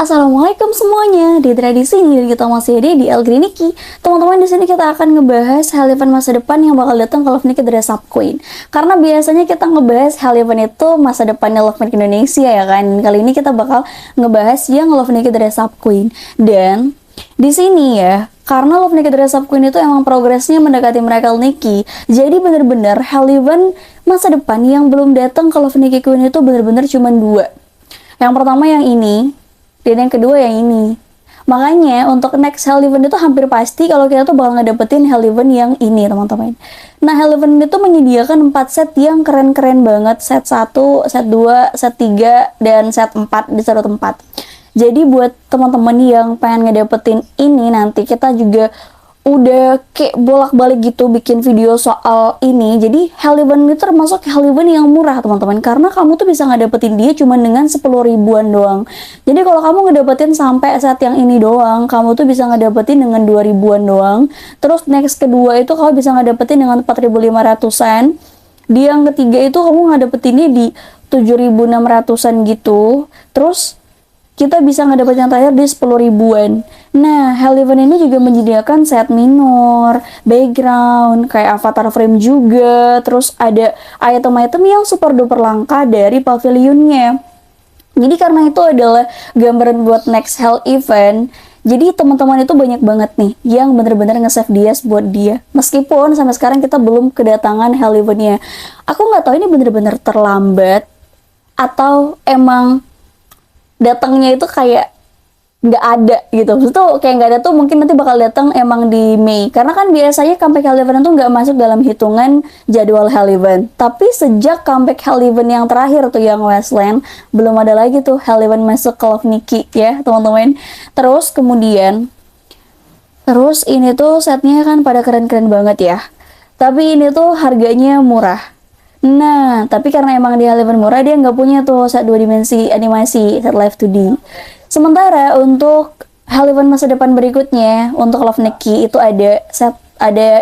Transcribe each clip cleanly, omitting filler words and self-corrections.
Assalamualaikum semuanya. Di tradisi ini kita masih ada di El Griniki. Teman-teman, di sini kita akan ngebahas hal event masa depan yang bakal datang ke Love Nikki Dress Up Queen. Karena biasanya kita ngebahas hal event itu masa depannya Love Nikki Indonesia ya kan. Kali ini kita bakal ngebahas yang Love Nikki Dress Up Queen. Dan di sini ya, karena Love Nikki Dress Up Queen itu emang progresnya mendekati Miracle Nikki. Jadi bener-bener hal event masa depan yang belum datang ke Love Nikki Queen itu bener-bener cuma dua. Yang pertama yang ini, dan yang kedua yang ini. Makanya untuk next hell event itu hampir pasti kalau kita tuh bakal ngedapetin hell event yang ini, teman-teman. Nah, hell event itu menyediakan 4 set yang keren-keren banget. Set 1, set 2, set 3, dan set 4 di satu tempat. Jadi buat teman-teman yang pengen ngedapetin ini, nanti kita juga udah kayak bolak-balik gitu bikin video soal ini. Jadi hell event itu termasuk hell event yang murah, teman-teman, karena kamu tuh bisa ngedapetin dia cuma dengan 10 ribuan doang. Jadi kalau kamu ngedapetin sampai set yang ini doang, kamu tuh bisa ngedapetin dengan 2 ribuan doang. Terus next kedua itu kamu bisa ngedapetin dengan 4.500-an. Di yang ketiga itu kamu ngedapetinnya di 7.600-an gitu. Terus kita bisa ngedapetin yang terakhir di 10 ribuan. Nah, hell event ini juga menyediakan set minor, background, kayak avatar frame juga. Terus ada item-item yang super duper langka dari pavilionnya. Jadi karena itu adalah gambaran buat next hell event, jadi teman-teman itu banyak banget nih yang bener-bener nge-save dia buat dia. Meskipun sampai sekarang kita belum kedatangan hell eventnya. Aku nggak tahu ini bener-bener terlambat atau emang datangnya itu kayak nggak ada gitu. Maksudnya tuh kayak nggak ada tuh mungkin nanti bakal datang emang di Mei. Karena kan biasanya comeback hell event tuh nggak masuk dalam hitungan jadwal hell event. Tapi sejak comeback hell event yang terakhir tuh yang Westland, belum ada lagi tuh hell event masuk ke Love Nikki ya teman-teman. Terus kemudian, terus ini tuh setnya kan pada keren-keren banget ya. Tapi ini tuh harganya murah. Nah, tapi karena emang di hell event murah, dia nggak punya tuh set 2 dimensi animasi, set live 2D. Sementara untuk hell event masa depan berikutnya, untuk Love Nikki itu ada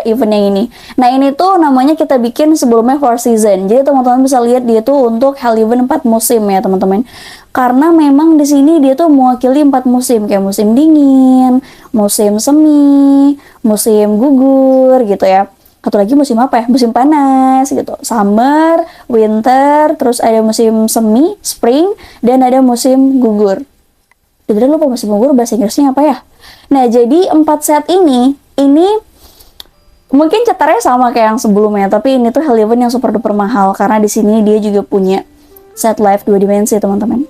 event yang ini. Nah, ini tuh namanya kita bikin sebelumnya 4 season. Jadi teman-teman bisa lihat dia tuh untuk hell event 4 musim ya, teman-teman. Karena memang di sini dia tuh mewakili 4 musim, kayak musim dingin, musim semi, musim gugur gitu ya. Satu lagi musim apa ya? Musim panas gitu. Summer, winter, terus ada musim semi, spring, dan ada musim gugur. Jadi lupa musim gugur bahasa Inggrisnya apa ya? Nah, jadi 4 set ini mungkin cetarnya sama kayak yang sebelumnya, tapi ini tuh hell event yang super duper mahal karena di sini dia juga punya set live 2 dimensi, teman-teman.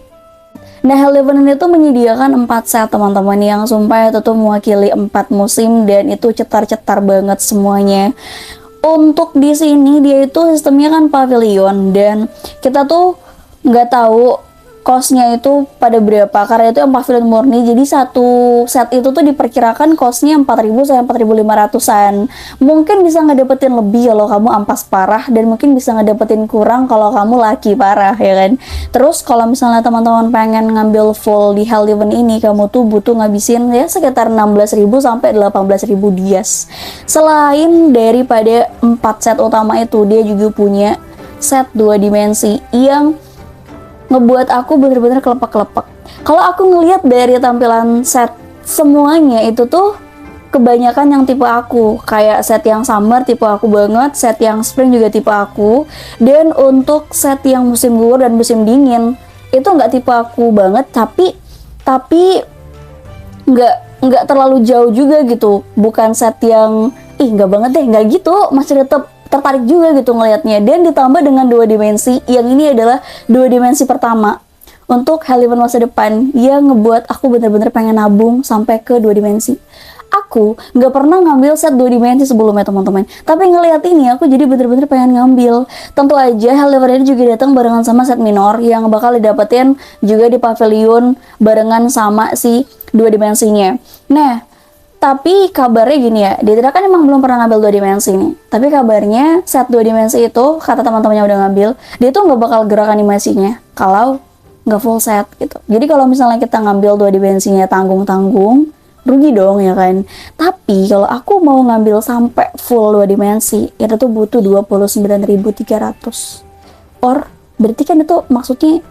Nah, hell event ini tuh menyediakan 4 set, teman-teman, yang sumpah itu tuh mewakili 4 musim dan itu cetar-cetar banget semuanya. Untuk di sini dia itu sistemnya kan pavilion dan kita tuh nggak tahu costnya itu pada berapa karena itu yang pavilion murni. Jadi satu set itu tuh diperkirakan costnya 4.000 sampai 4.500-an. Mungkin bisa ngedapetin lebih kalau kamu ampas parah dan mungkin bisa ngedapetin kurang kalau kamu laki parah ya kan. Terus kalau misalnya teman-teman pengen ngambil full di hell event ini, kamu tuh butuh ngabisin ya sekitar 16.000 sampai 18.000 dias. Selain daripada 4 set utama itu, dia juga punya set 2 dimensi yang ngebuat aku bener-bener kelepak-kelepak. Kalau aku ngelihat dari tampilan set semuanya itu tuh kebanyakan yang tipe aku. Kayak set yang summer tipe aku banget, set yang spring juga tipe aku. Dan untuk set yang musim gugur dan musim dingin itu nggak tipe aku banget, tapi nggak terlalu jauh juga gitu. Bukan set yang nggak banget deh, nggak gitu, masih tetap tertarik juga gitu ngelihatnya. Dan ditambah dengan 2 dimensi, yang ini adalah 2 dimensi pertama untuk hell event masa depan yang ngebuat aku bener-bener pengen nabung sampai ke 2 dimensi. Aku nggak pernah ngambil set 2 dimensi sebelumnya, teman-teman, tapi ngelihat ini aku jadi bener-bener pengen ngambil. Tentu aja hell event ini juga datang barengan sama set minor yang bakal didapetin juga di pavilion barengan sama si 2 dimensinya. Nah, tapi kabarnya gini ya, dia kan emang belum pernah ngambil 2 dimensi nih. Tapi kabarnya set 2 dimensi itu, kata teman-temannya udah ngambil, dia tuh nggak bakal gerak animasinya kalau nggak full set gitu. Jadi kalau misalnya kita ngambil 2 dimensinya tanggung-tanggung, rugi dong ya kan. Tapi kalau aku mau ngambil sampai full 2 dimensi, itu tuh butuh 29.300. Berarti kan itu maksudnya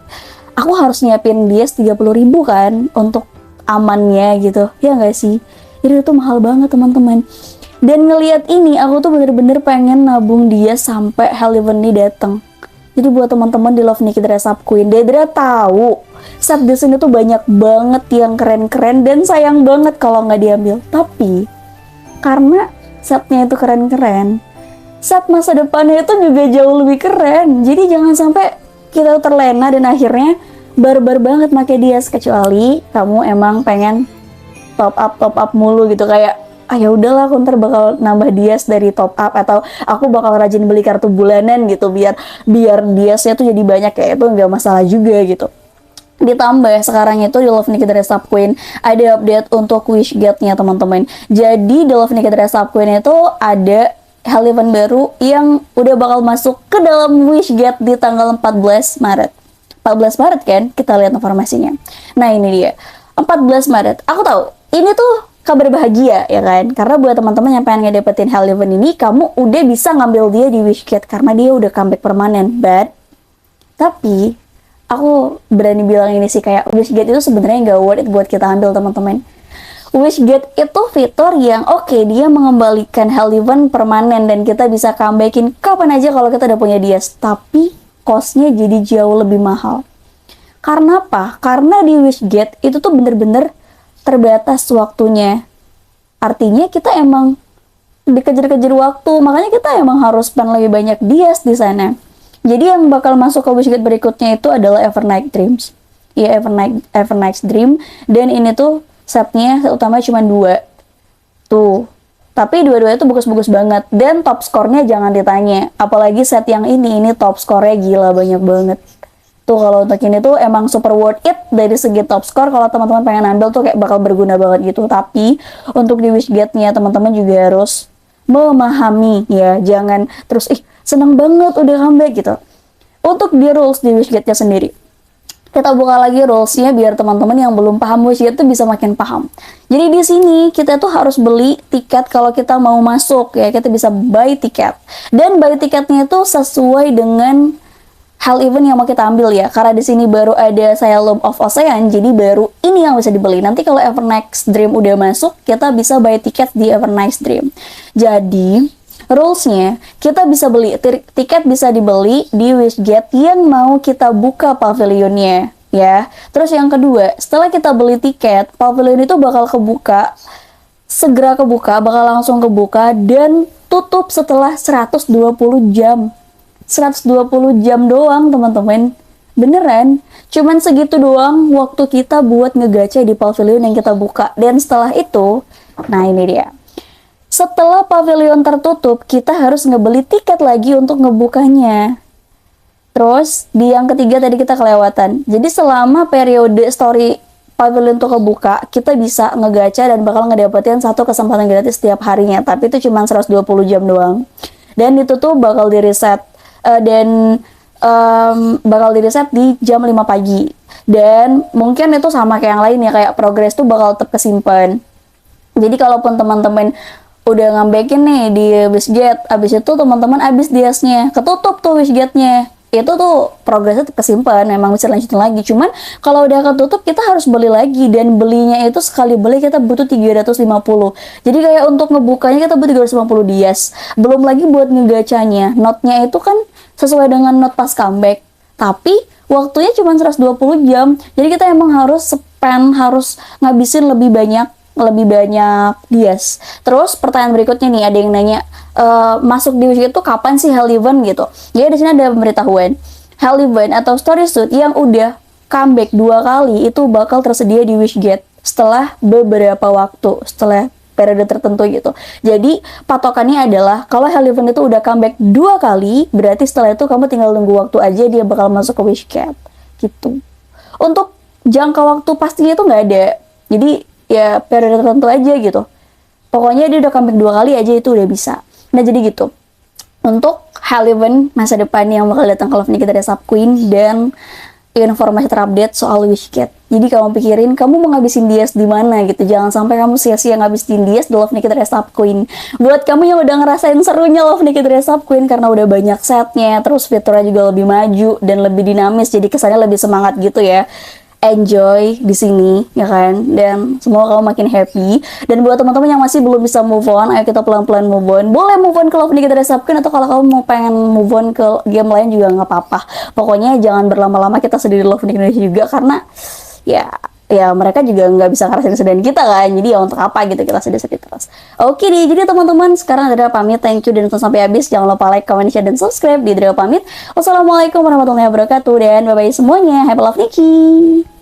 aku harus nyiapin dia 30.000 kan untuk amannya gitu, ya nggak sih? Jadi itu mahal banget teman-teman. Dan ngelihat ini aku tuh bener-bener pengen nabung dia sampai Heaven ini datang. Jadi buat teman-teman di Love Nikki Dress Up Queen, Dedra tahu set di sini tuh banyak banget yang keren-keren dan sayang banget kalau nggak diambil. Tapi karena setnya itu keren-keren, set masa depannya itu juga jauh lebih keren. Jadi jangan sampai kita terlena dan akhirnya barbar banget pakai dia, kecuali kamu emang pengen top up mulu gitu, kayak ya udahlah aku ntar bakal nambah dias dari top up, atau aku bakal rajin beli kartu bulanan gitu biar diasnya tuh jadi banyak, kayak itu nggak masalah juga gitu. Ditambah sekarang itu di Love Nikki Dress Up Queen ada update untuk Wishgate-nya teman-teman. Jadi di Love Nikki Dress Up Queen itu ada Heaven baru yang udah bakal masuk ke dalam Wishgate di tanggal 14 Maret. 14 Maret kan? Kita lihat informasinya. Nah ini dia, 14 Maret. Aku tahu, ini tuh kabar bahagia ya kan? Karena buat teman-teman yang pengen ngedapetin Heaven ini, kamu udah bisa ngambil dia di Wishgate karena dia udah comeback permanen. Tapi aku berani bilang ini sih, kayak Wishgate itu sebenarnya nggak worth it buat kita ambil teman-teman. Wishgate itu fitur yang oke, dia mengembalikan Heaven permanen dan kita bisa comebackin kapan aja kalau kita udah punya dia. Tapi costnya jadi jauh lebih mahal. Karena apa? Karena di Wishgate itu tuh bener-bener terbatas waktunya. Artinya kita emang dikejar-kejar waktu, makanya kita emang harus spend lebih banyak dias di sana. Jadi yang bakal masuk ke Wishgate berikutnya itu adalah Evernight Dreams. Ya, Evernight Dream, dan ini tuh setnya utama cuma 2. Tuh. Tapi dua-duanya tuh bagus-bagus banget, dan top skornya jangan ditanya. Apalagi set yang ini top skornya gila banyak banget. Tuh kalau untuk ini tuh emang super worth it dari segi top score. Kalau teman-teman pengen ambil tuh kayak bakal berguna banget gitu. Tapi untuk di Wishgate-nya teman-teman juga harus memahami ya, jangan terus seneng banget udah comeback gitu. Untuk di rules di Wishgate-nya sendiri, kita buka lagi rules-nya biar teman-teman yang belum paham Wishgate tuh bisa makin paham. Jadi di sini kita tuh harus beli tiket kalau kita mau masuk ya, kita bisa buy tiket. Dan buy tiketnya itu sesuai dengan Heaven yang mau kita ambil ya, karena di sini baru ada Asylum of Ocean, jadi baru ini yang bisa dibeli. Nanti kalau Evernight Dream udah masuk, kita bisa buy tiket di Evernight Dream. Jadi rules-nya, kita bisa beli tiket, bisa dibeli di Wishgate yang mau kita buka pavilionnya ya. Terus yang kedua, setelah kita beli tiket, pavilion itu bakal segera kebuka, bakal langsung kebuka dan tutup setelah 120 jam. 120 jam doang teman-teman, beneran cuman segitu doang waktu kita buat ngegacha di pavilion yang kita buka. Dan setelah itu, nah ini dia, setelah pavilion tertutup kita harus ngebeli tiket lagi untuk ngebukanya. Terus di yang ketiga tadi kita kelewatan, jadi selama periode story pavilion tuh kebuka, kita bisa ngegacha dan bakal ngedapetin 1 kesempatan gratis setiap harinya. Tapi itu cuma 120 jam doang, dan itu tuh bakal di reset bakal di reset di jam 5 pagi. Dan mungkin itu sama kayak yang lain ya, kayak progress tuh bakal tetap kesimpan. Jadi kalaupun teman-teman udah ngambekin nih di Wishgate, abis itu teman-teman abis diasnya ketutup tuh Wishgate-nya, itu tuh progresnya tetap kesimpan, memang bisa lanjutin lagi. Cuman kalau udah ketutup kita harus beli lagi, dan belinya itu sekali beli kita butuh 350. Jadi kayak untuk ngebukanya kita butuh 350 dias. Belum lagi buat ngegacanya, notnya itu kan sesuai dengan not pas comeback, tapi waktunya cuma 120 jam. Jadi kita emang harus harus ngabisin lebih banyak dias. Terus pertanyaan berikutnya nih, ada yang nanya, masuk di Wishgate itu kapan sih Heaven gitu. Jadi di sini ada pemberitahuan, Heaven atau Story Suit yang udah comeback 2 kali itu bakal tersedia di Wishgate setelah beberapa waktu, setelah periode tertentu gitu. Jadi patokannya adalah kalau Heaven itu udah comeback 2 kali, berarti setelah itu kamu tinggal nunggu waktu aja dia bakal masuk ke Wishgate gitu. Untuk jangka waktu pastinya itu nggak ada, jadi ya periode tertentu aja gitu. Pokoknya dia udah comeback 2 kali aja itu udah bisa. Nah jadi gitu untuk Heaven masa depan yang bakal datang ke Love Nikki Dress Up Queen. Dan informasi terupdate soal Wishcat. Jadi kamu pikirin kamu mau ngabisin dias di mana gitu. Jangan sampai kamu sia-sia ngabisin dias di Love Naked Dress Up Queen. Buat kamu yang udah ngerasain serunya Love Naked Dress Up Queen karena udah banyak setnya, terus fiturnya juga lebih maju dan lebih dinamis, jadi kesannya lebih semangat gitu ya. Enjoy di sini ya kan, dan semoga kamu makin happy. Dan buat teman-teman yang masih belum bisa move on, ayo kita pelan-pelan move on. Boleh move on ke Love Naked Dress Up Queen, atau kalau kamu mau pengen move on ke game lain juga nggak apa-apa. Pokoknya jangan berlama-lama kita sedih di Love Naked Indonesia juga, karena ya mereka juga nggak bisa ngerasain kesedihan kita kan. Jadi ya untuk apa gitu kita sedih-sedih terus. Oke deh, jadi teman-teman sekarang Drea pamit. Thank you dan nonton sampai habis. Jangan lupa like, comment, share, dan subscribe. Di Drea pamit. Wassalamualaikum warahmatullahi wabarakatuh, dan bye-bye semuanya. Happy Love Nikki.